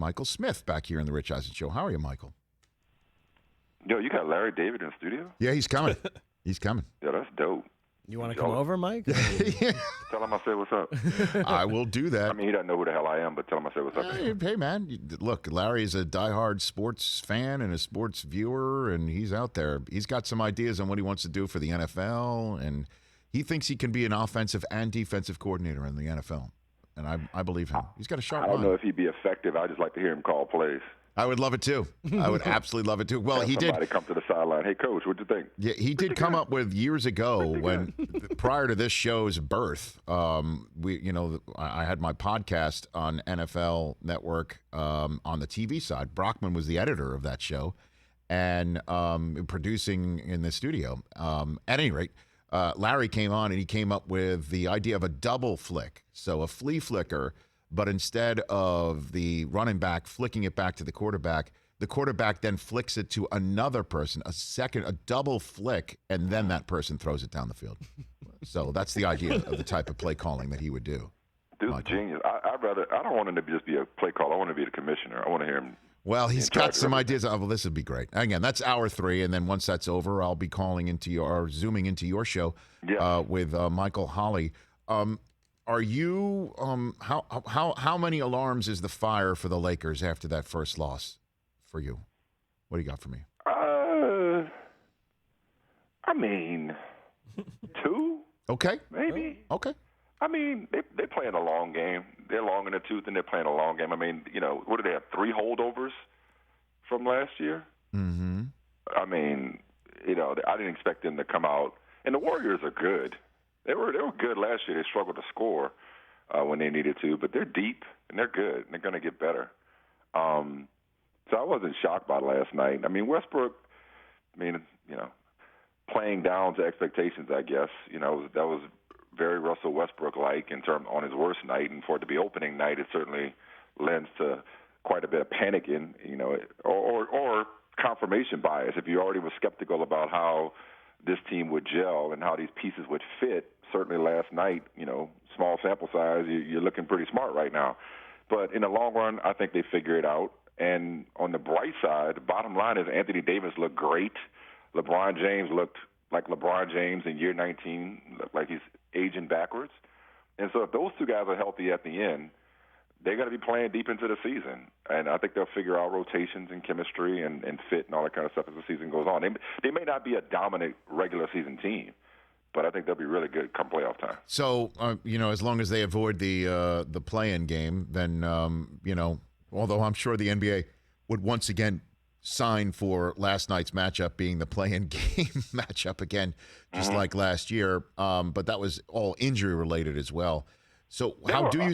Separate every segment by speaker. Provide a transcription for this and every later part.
Speaker 1: Michael Smith back here in the Rich Eisen Show. How are you, Michael?
Speaker 2: Yo, you got Larry David in the studio?
Speaker 1: Yeah, he's coming. He's coming.
Speaker 2: Yeah, that's dope.
Speaker 3: You want to come over, Mike?
Speaker 2: Tell him I said what's up.
Speaker 1: I will do that.
Speaker 2: I mean, he doesn't know who the hell I am, but tell him I said what's up.
Speaker 1: Hey, man, look, Larry's a diehard sports fan and a sports viewer, and he's out there. He's got some ideas on what he wants to do for the NFL, and he thinks he can be an offensive and defensive coordinator in the NFL. And I believe him. He's got a sharp
Speaker 2: I don't
Speaker 1: mind.
Speaker 2: know if he'd be effective. I just like to hear him call plays.
Speaker 1: I would love it too. I would absolutely love it too. Well, he did.
Speaker 2: Somebody come to the sideline. Hey, coach, what'd you think?
Speaker 1: Yeah, he did come up with years ago when, prior to this show's birth, I had my podcast on NFL Network on the TV side. Brockman was the editor of that show and producing in the studio. At any rate, Larry came on and he came up with the idea of a double flick, so a flea flicker. But instead of the running back flicking it back to the quarterback then flicks it to another person, a double flick, and then that person throws it down the field. So that's the idea of the type of play calling that he would do.
Speaker 2: Dude's a genius. I don't want him to just be a play caller. I want him to be the commissioner. I want to hear him.
Speaker 1: Well, he's got some ideas. Oh, well, this would be great. Again, that's hour 3, and then once that's over, I'll be zooming into your show with Michael Holley. Are you how many alarms is the fire for the Lakers after that first loss for you? What do you got for me?
Speaker 2: I mean, 2.
Speaker 1: Okay.
Speaker 2: Maybe.
Speaker 1: Okay.
Speaker 2: I mean, they're playing a long game. They're long in the tooth, and they're playing a long game. I mean, what do they have? 3 holdovers from last year?
Speaker 1: Mm-hmm.
Speaker 2: I mean, I didn't expect them to come out. And the Warriors are good. They were good last year. They struggled to score when they needed to, but they're deep and they're good. And they're going to get better. So I wasn't shocked by last night. I mean, Westbrook. Playing down to expectations. I guess that was very Russell Westbrook-like on his worst night, and for it to be opening night, it certainly lends to quite a bit of panicking. Or confirmation bias. If you already were skeptical about how this team would gel and how these pieces would fit, certainly last night, small sample size, you're looking pretty smart right now. But in the long run, I think they figure it out. And on the bright side, the bottom line is Anthony Davis looked great. LeBron James looked like LeBron James in year 19, looked like he's aging backwards. And so if those two guys are healthy at the end, they're going to be playing deep into the season. And I think they'll figure out rotations and chemistry and fit and all that kind of stuff as the season goes on. They may not be a dominant regular season team, but I think they'll be really good come playoff time.
Speaker 1: So, as long as they avoid the play-in game, then, although I'm sure the NBA would once again sign for last night's matchup being the play-in game matchup again, just like last year. But that was all injury-related as well. So how do you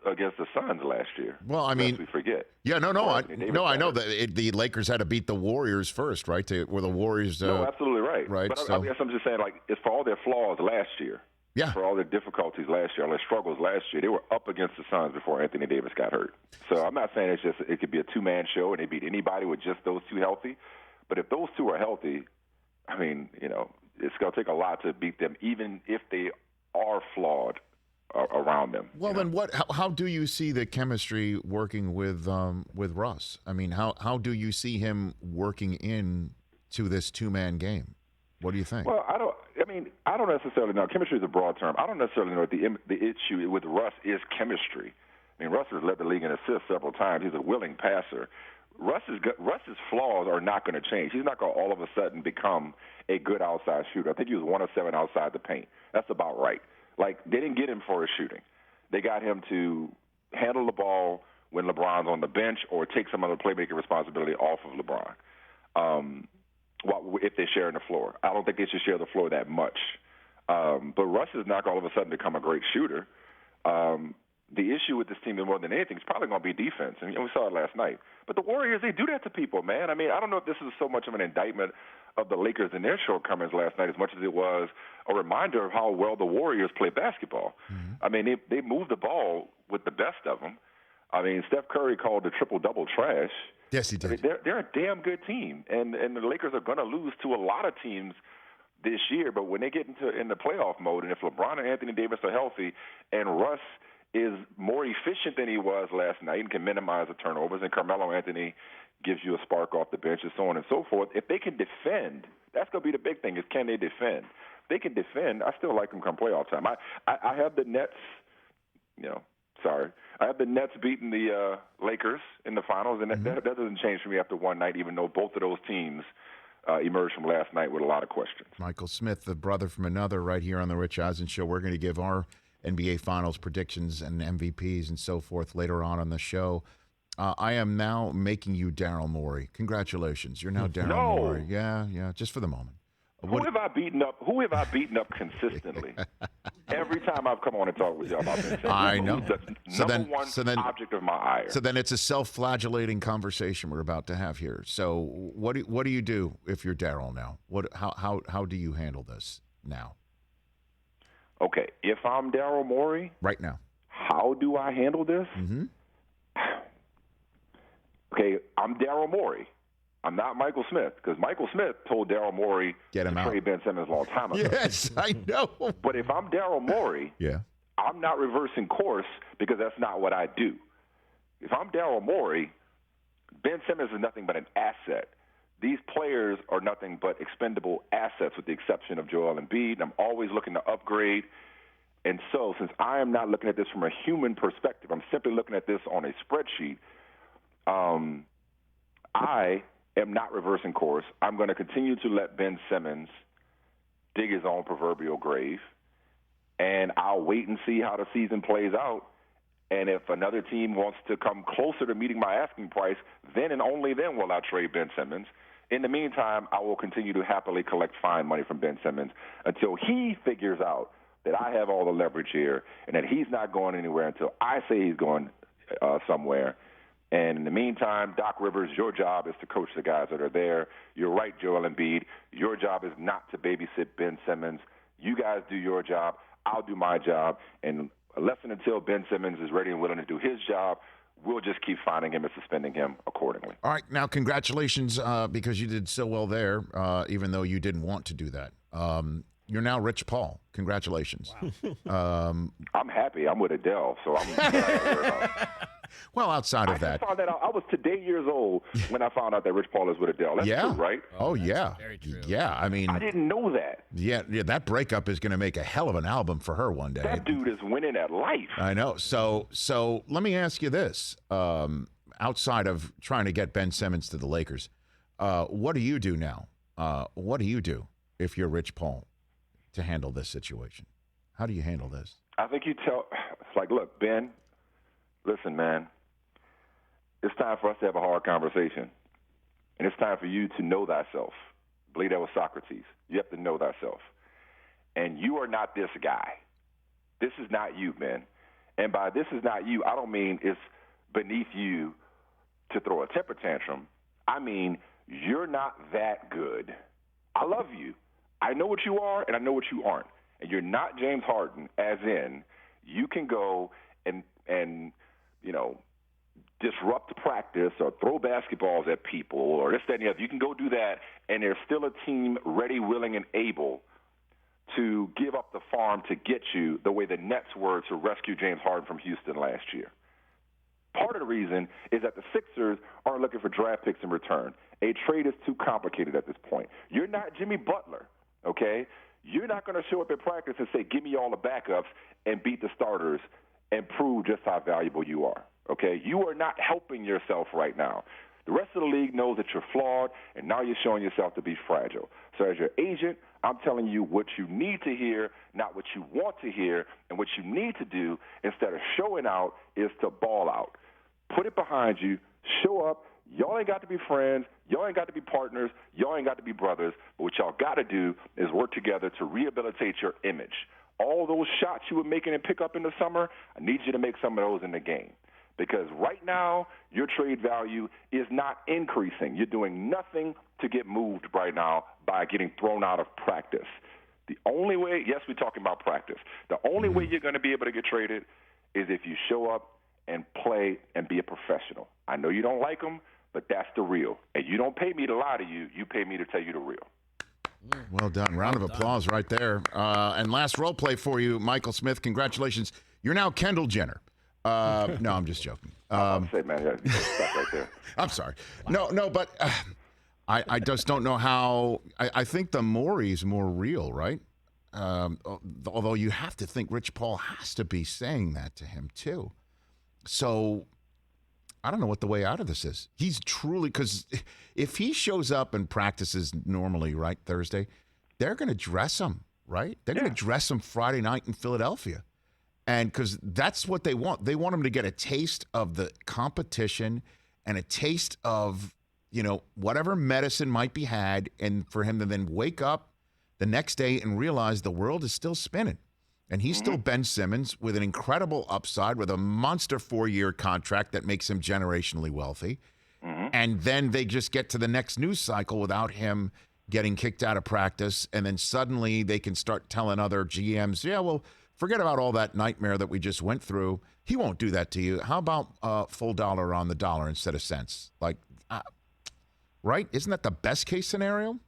Speaker 2: against the Suns last year?
Speaker 1: Well, I mean,
Speaker 2: we forget.
Speaker 1: Yeah, I know that the Lakers had to beat the Warriors first, right? Were the Warriors?
Speaker 2: No, absolutely right.
Speaker 1: Right.
Speaker 2: But
Speaker 1: so.
Speaker 2: I guess I'm just saying, it's for all their flaws last year.
Speaker 1: Yeah.
Speaker 2: For all their difficulties last year, all their struggles last year, they were up against the Suns before Anthony Davis got hurt. So I'm not saying it could be a 2-man show and they beat anybody with just those two healthy. But if those two are healthy, I mean, it's going to take a lot to beat them, even if they are flawed around them.
Speaker 1: Well, then how do you see the chemistry working with Russ? I mean, how do you see him working in to this 2-man game? What do you think?
Speaker 2: Well, I don't necessarily know. Chemistry is a broad term. I don't necessarily know what the issue with Russ is chemistry. I mean, Russ has led the league in assists several times. He's a willing passer. Russ's flaws are not going to change. He's not going to all of a sudden become a good outside shooter. I think he was 1 of 7 outside the paint. That's about right. Like, they didn't get him for his shooting. They got him to handle the ball when LeBron's on the bench or take some other playmaking responsibility off of LeBron. If they're sharing the floor. I don't think they should share the floor that much. But Russ is not going to all of a sudden become a great shooter. The issue with this team, more than anything, is probably going to be defense. And we saw it last night. But the Warriors, they do that to people, man. I mean, I don't know if this is so much of an indictment of the Lakers and their shortcomings last night as much as it was a reminder of how well the Warriors play basketball. Mm-hmm. I mean, they moved the ball with the best of them. I mean, Steph Curry called the triple-double trash.
Speaker 1: Yes, he did.
Speaker 2: I mean, they're a damn good team, and the Lakers are going to lose to a lot of teams this year. But when they get in the playoff mode, and if LeBron and Anthony Davis are healthy, and Russ is more efficient than he was last night and can minimize the turnovers, and Carmelo Anthony gives you a spark off the bench and so on and so forth. If they can defend, that's going to be the big thing is can they defend? If they can defend, I still like them come playoff time. I have the Nets, I have the Nets beating the Lakers in the finals, and that doesn't change for me after one night, even though both of those teams emerged from last night with a lot of questions.
Speaker 1: Michael Smith, the brother from another, right here on the Rich Eisen Show. We're going to give our NBA Finals predictions and MVPs and so forth later on the show. I am now making you Daryl Morey. Congratulations. You're now Daryl Morey. Yeah, just for the moment.
Speaker 2: Who have I beaten up consistently? Every time I've come on and talked with you about this.
Speaker 1: I know.
Speaker 2: The number one object of my ire.
Speaker 1: So then it's a self-flagellating conversation we're about to have here. So what do you do if you're Daryl now? How do you handle this now?
Speaker 2: Okay, if I'm Daryl Morey
Speaker 1: right now,
Speaker 2: how do I handle this?
Speaker 1: Mm-hmm.
Speaker 2: Okay, I'm Daryl Morey. I'm not Michael Smith, because Michael Smith told Daryl Morey to trade Ben Simmons a long time ago.
Speaker 1: Yes, I know.
Speaker 2: But if I'm Daryl Morey, I'm not reversing course because that's not what I do. If I'm Daryl Morey, Ben Simmons is nothing but an asset. These players are nothing but expendable assets with the exception of Joel Embiid. I'm always looking to upgrade. And so since I am not looking at this from a human perspective, I'm simply looking at this on a spreadsheet, I am not reversing course. I'm going to continue to let Ben Simmons dig his own proverbial grave, and I'll wait and see how the season plays out. And if another team wants to come closer to meeting my asking price, then and only then will I trade Ben Simmons. In the meantime, I will continue to happily collect fine money from Ben Simmons until he figures out that I have all the leverage here and that he's not going anywhere until I say he's going somewhere. And in the meantime, Doc Rivers, your job is to coach the guys that are there. You're right, Joel Embiid. Your job is not to babysit Ben Simmons. You guys do your job. I'll do my job. And unless and until Ben Simmons is ready and willing to do his job, we'll just keep finding him and suspending him accordingly.
Speaker 1: All right. Now, congratulations because you did so well there, even though you didn't want to do that. You're now Rich Paul. Congratulations.
Speaker 2: Wow. I'm happy. I'm with Adele, so I'm
Speaker 1: well, outside of that.
Speaker 2: I found that out. I was today years old when I found out that Rich Paul is with Adele. That's true, right?
Speaker 1: Oh, yeah.
Speaker 3: Very true.
Speaker 1: Yeah, I mean.
Speaker 2: I didn't know that.
Speaker 1: Yeah, that breakup is going to make a hell of an album for her one day.
Speaker 2: That dude is winning at life.
Speaker 1: I know. So let me ask you this. Outside of trying to get Ben Simmons to the Lakers, what do you do now? What do you do if you're Rich Paul to handle this situation? How do you handle this?
Speaker 2: I think it's like, look, Ben, listen, man, it's time for us to have a hard conversation. And it's time for you to know thyself. I believe that was Socrates. You have to know thyself. And you are not this guy. This is not you, Ben. And by this is not you, I don't mean it's beneath you to throw a temper tantrum. I mean, you're not that good. I love you. I know what you are, and I know what you aren't. And you're not James Harden, as in you can go and disrupt practice or throw basketballs at people or this, that, and the other. You can go do that, and there's still a team ready, willing, and able to give up the farm to get you the way the Nets were to rescue James Harden from Houston last year. Part of the reason is that the Sixers aren't looking for draft picks in return. A trade is too complicated at this point. You're not Jimmy Butler, okay? You're not going to show up at practice and say, give me all the backups and beat the starters and prove just how valuable you are, okay? You are not helping yourself right now. The rest of the league knows that you're flawed, and now you're showing yourself to be fragile. So as your agent, I'm telling you what you need to hear, not what you want to hear, and what you need to do instead of showing out is to ball out. Put it behind you, show up. Y'all ain't got to be friends. Y'all ain't got to be partners. Y'all ain't got to be brothers. But what y'all got to do is work together to rehabilitate your image. All those shots you were making in pickup in the summer, I need you to make some of those in the game. Because right now, your trade value is not increasing. You're doing nothing to get moved right now by getting thrown out of practice. The only way, yes, we're talking about practice. The only way you're going to be able to get traded is if you show up and play and be a professional. I know you don't like them, but that's the real. And you don't pay me to lie to you. You pay me to tell you the real.
Speaker 1: Well done. Round of applause right there. And last role play for you, Michael Smith. Congratulations. You're now Kendall Jenner. No, I'm just joking.
Speaker 2: I'll say, man, yeah, stop right there.
Speaker 1: I'm sorry. No, but I just don't know how. I think the Maury's more real, right? Although you have to think Rich Paul has to be saying that to him too. So I don't know what the way out of this is. He's truly, because if he shows up and practices normally, right, Thursday, they're going to dress him, right? They're going to dress him Friday night in Philadelphia. And because that's what they want. They want him to get a taste of the competition and a taste of, whatever medicine might be had, and for him to then wake up the next day and realize the world is still spinning. And he's still Ben Simmons with an incredible upside, with a monster 4-year contract that makes him generationally wealthy. And then they just get to the next news cycle without him getting kicked out of practice. And then suddenly they can start telling other GMs, yeah, well, forget about all that nightmare that we just went through. He won't do that to you. How about full dollar on the dollar instead of cents? Right? Isn't that the best case scenario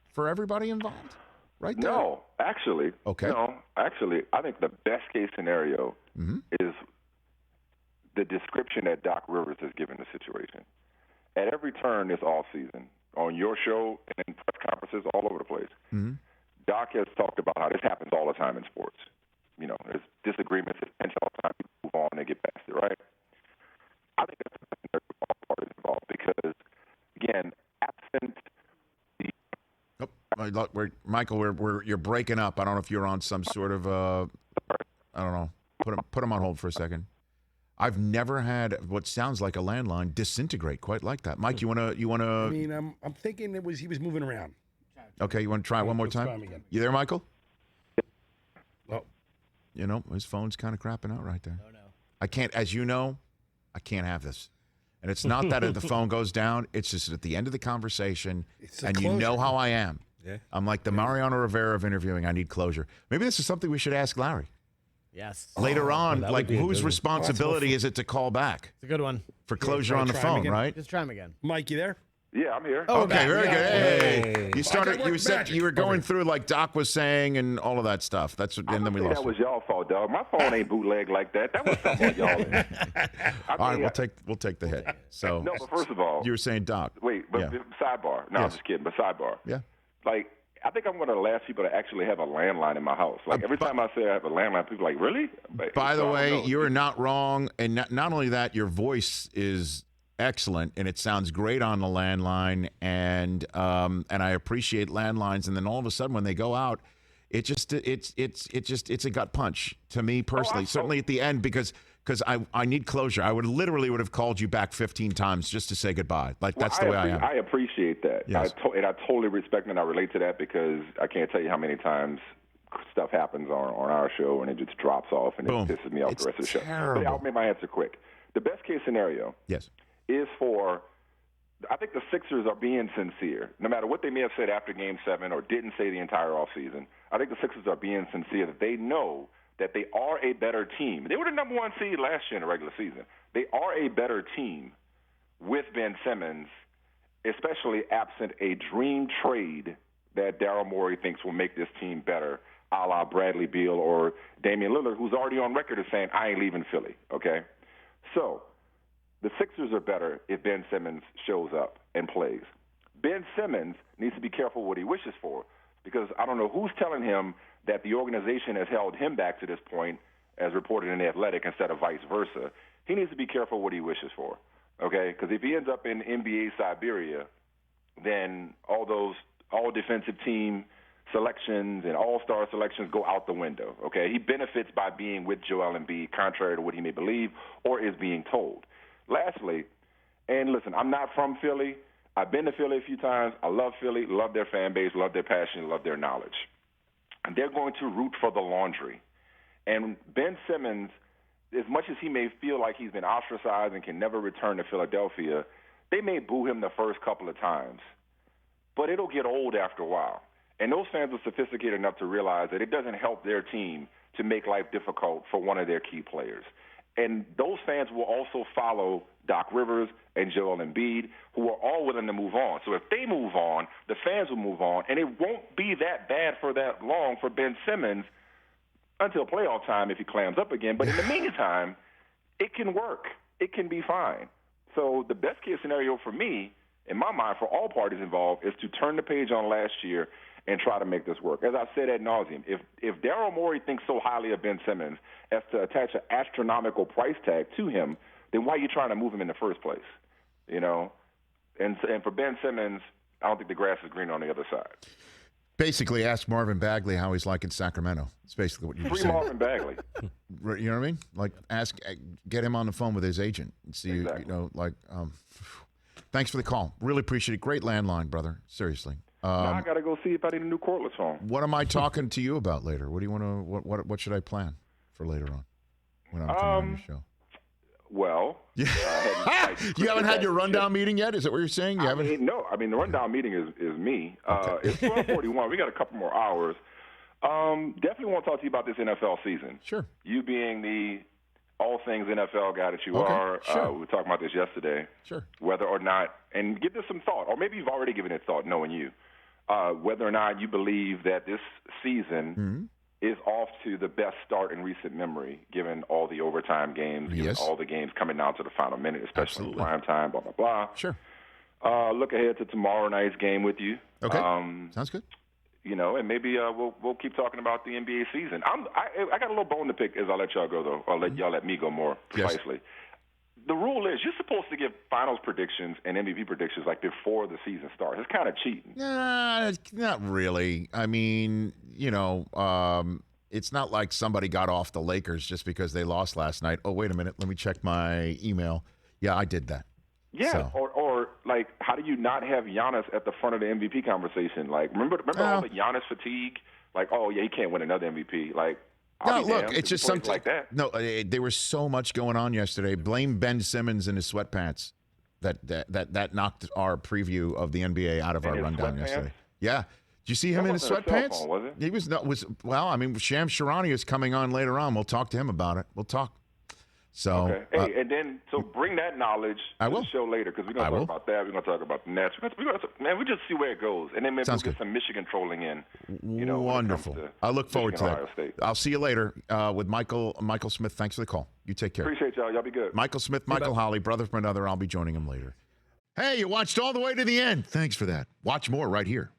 Speaker 1: for everybody involved? Right there?
Speaker 2: No, actually.
Speaker 1: Okay.
Speaker 2: No, actually, I think the best case scenario is the description that Doc Rivers has given the situation. At every turn this offseason, on your show and in press conferences all over the place, Doc has talked about how this happens all the time in sports. There's disagreements, there's tension all the time. People move on and get past it, right? I think that's the best scenario for all parties involved because, again, absent
Speaker 1: Michael, you're breaking up. I don't know if you're on some sort of I don't know. Put him on hold for a second. I've never had what sounds like a landline disintegrate quite like that. Mike, you wanna?
Speaker 3: I mean, I'm thinking he was moving around.
Speaker 1: Okay, you want to try it one more
Speaker 3: Let's
Speaker 1: time?
Speaker 3: try him again.
Speaker 1: You there, Michael?
Speaker 3: Oh,
Speaker 1: His phone's kind of crapping out right there.
Speaker 4: Oh no.
Speaker 1: I can't, as you know, I can't have this. And it's not that if the phone goes down. It's just at the end of the conversation, and you know how I am.
Speaker 5: Yeah.
Speaker 1: I'm like the Mariano Rivera of interviewing. I need closure. Maybe this is something we should ask Larry.
Speaker 4: Yes.
Speaker 1: Later on,
Speaker 5: that would be a good
Speaker 1: whose
Speaker 5: one.
Speaker 1: responsibility is it to call back
Speaker 4: It's a good one.
Speaker 1: for closure
Speaker 3: try
Speaker 1: on the
Speaker 3: him
Speaker 1: phone,
Speaker 3: again.
Speaker 1: right?
Speaker 4: Just try him again.
Speaker 3: Mike, you there?
Speaker 2: Yeah, I'm here.
Speaker 4: Oh,
Speaker 1: Okay, very good. Hey. You started.
Speaker 3: work
Speaker 1: You said
Speaker 3: magic.
Speaker 1: you were going
Speaker 3: Okay.
Speaker 1: through like Doc was saying and all of that stuff. That's
Speaker 2: I
Speaker 1: and then
Speaker 2: don't
Speaker 1: we
Speaker 2: think
Speaker 1: lost.
Speaker 2: that was y'all fault, dog. My phone ain't bootleg like that. That was something on y'all.
Speaker 1: All right, we'll take the hit. So
Speaker 2: No, but first of all,
Speaker 1: you were saying Doc.
Speaker 2: wait, but
Speaker 1: Yeah.
Speaker 2: sidebar. No, I'm
Speaker 1: Yes.
Speaker 2: just kidding, but sidebar.
Speaker 1: Yeah.
Speaker 2: I think I'm one of the last people to actually have a landline in my house. Every time I say I have a landline, people are like, really?
Speaker 1: By the
Speaker 2: So I don't
Speaker 1: way,
Speaker 2: know.
Speaker 1: you are not wrong, and not only that, your voice is excellent, and it sounds great on the landline, and I appreciate landlines. And then all of a sudden, when they go out, it's a gut punch to me personally. Certainly at the end, because I need closure. I would have called you back 15 times just to say goodbye. That's the way I am.
Speaker 2: I appreciate that.
Speaker 1: Yes.
Speaker 2: And I totally respect and I relate to that because I can't tell you how many times stuff happens on our show and it just drops off and
Speaker 1: Boom.
Speaker 2: it pisses me off
Speaker 1: It's
Speaker 2: the rest of the show.
Speaker 1: terrible.
Speaker 2: But I'll make my answer quick. The best case scenario
Speaker 1: Yes.
Speaker 2: is I think the Sixers are being sincere. No matter what they may have said after Game 7 or didn't say the entire offseason, I think the Sixers are being sincere that they know that they are a better team. They were the number 1 seed last year in the regular season. They are a better team with Ben Simmons, especially absent a dream trade that Daryl Morey thinks will make this team better, a la Bradley Beal or Damian Lillard, who's already on record as saying, I ain't leaving Philly, okay? So the Sixers are better if Ben Simmons shows up and plays. Ben Simmons needs to be careful what he wishes for because I don't know who's telling him that the organization has held him back to this point, as reported in The Athletic, instead of vice versa. He needs to be careful what he wishes for, okay? Because if he ends up in NBA Siberia, then all defensive team selections and all-star selections go out the window, okay? He benefits by being with Joel Embiid, contrary to what he may believe or is being told. Lastly, and listen, I'm not from Philly. I've been to Philly a few times. I love Philly, love their fan base, love their passion, love their knowledge. And they're going to root for the laundry. And Ben Simmons, as much as he may feel like he's been ostracized and can never return to Philadelphia, they may boo him the first couple of times. But it'll get old after a while. And those fans are sophisticated enough to realize that it doesn't help their team to make life difficult for one of their key players. And those fans will also follow Doc Rivers and Joel Embiid, who are all willing to move on. So if they move on, the fans will move on, and it won't be that bad for that long for Ben Simmons until playoff time if he clams up again. But in the meantime, it can work. It can be fine. So the best case scenario for me, in my mind, for all parties involved, is to turn the page on last year and try to make this work. As I said ad nauseum, if Daryl Morey thinks so highly of Ben Simmons as to attach an astronomical price tag to him, then why are you trying to move him in the first place? You know? And for Ben Simmons, I don't think the grass is greener on the other side.
Speaker 1: Basically, ask Marvin Bagley how he's like in Sacramento. It's basically what you're saying.
Speaker 2: Free Marvin Bagley.
Speaker 1: You know what I mean? Like, get him on the phone with his agent and see,
Speaker 2: Exactly.
Speaker 1: Thanks for the call. Really appreciate it. Great landline, brother. Seriously.
Speaker 2: Now I got to go see if I need a new cordless phone.
Speaker 1: What am I talking to you about later? What do you want to? What should I plan for later on when I'm coming on your show?
Speaker 2: Well,
Speaker 1: you haven't had your rundown meeting yet? Is that what you're saying? You haven't?
Speaker 2: No. I mean, the rundown meeting is me. Okay. It's 12:41. We got a couple more hours. Definitely want to talk to you about this NFL season.
Speaker 1: Sure.
Speaker 2: You being the all things NFL guy that you are.
Speaker 1: Sure.
Speaker 2: We were talking about this yesterday.
Speaker 1: Sure.
Speaker 2: Whether or not, and give this some thought, or maybe you've already given it thought, knowing you. Whether or not you believe that this season is off to the best start in recent memory, given all the overtime games, given all the games coming down to the final minute, especially in prime time, blah, blah, blah.
Speaker 1: Sure.
Speaker 2: Look ahead to tomorrow night's game with you.
Speaker 1: Okay. Sounds good.
Speaker 2: You know, and maybe we'll keep talking about the NBA season. I got a little bone to pick as I let y'all go, though. I'll let y'all let me go more precisely. Yes. The rule is you're supposed to give finals predictions and MVP predictions like before the season starts. It's kind of cheating.
Speaker 1: Nah, not really. I mean, it's not like somebody got off the Lakers just because they lost last night. Oh, wait a minute. Let me check my email. Yeah, I did that.
Speaker 2: Yeah, so. or like, how do you not have Giannis at the front of the MVP conversation? Like, remember all the Giannis fatigue? Like, oh, yeah, he can't win another MVP. Like,
Speaker 1: no, look, it's just something like that. No, there was so much going on yesterday. Blame Ben Simmons and his sweatpants. That knocked our preview of the NBA out of our rundown yesterday. Yeah. Did you see him in his sweatpants?
Speaker 2: Phone, was it?
Speaker 1: He was well, I mean, Sham Sharani is coming on later on. We'll talk to him about it. We'll talk. So,
Speaker 2: okay. Hey, and then bring that knowledge to the show later, because we're going to talk about that. We're going to talk about the Nets. We just see where it goes, and then maybe we'll get some Michigan trolling in.
Speaker 1: Wonderful. I look forward to that.
Speaker 2: State.
Speaker 1: I'll see you later with Michael Smith. Thanks for the call. You take care.
Speaker 2: Appreciate y'all. Y'all be good.
Speaker 1: Michael Smith, Michael Holley, brother from another. I'll be joining him later. Hey, you watched all the way to the end. Thanks for that. Watch more right here.